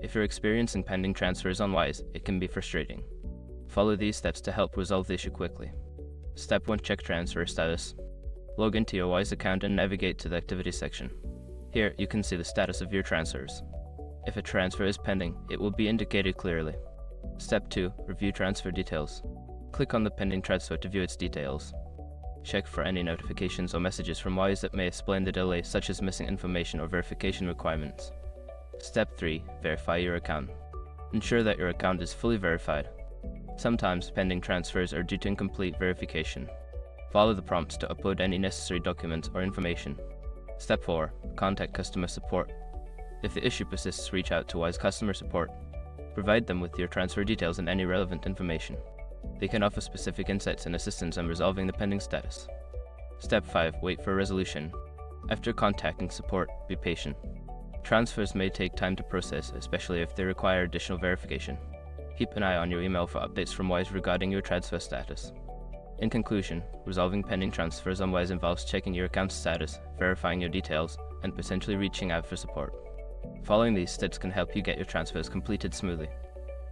If you're experiencing pending transfers on Wise, it can be frustrating. Follow these steps to help resolve the issue quickly. Step 1. Check transfer status. Log into your Wise account and navigate to the Activity section. Here, you can see the status of your transfers. If a transfer is pending, it will be indicated clearly. Step 2. Review transfer details. Click on the pending transfer to view its details. Check for any notifications or messages from Wise that may explain the delay, such as missing information or verification requirements. Step 3. Verify your account. Ensure that your account is fully verified. Sometimes pending transfers are due to incomplete verification. Follow the prompts to upload any necessary documents or information. Step 4. Contact customer support. If the issue persists, reach out to Wise customer support. Provide them with your transfer details and any relevant information. They can offer specific insights and assistance on resolving the pending status. Step 5. Wait for a resolution. After contacting support, be patient. Transfers may take time to process, especially if they require additional verification. Keep an eye on your email for updates from Wise regarding your transfer status. In conclusion, resolving pending transfers on Wise involves checking your account status, verifying your details, and potentially reaching out for support. Following these steps can help you get your transfers completed smoothly.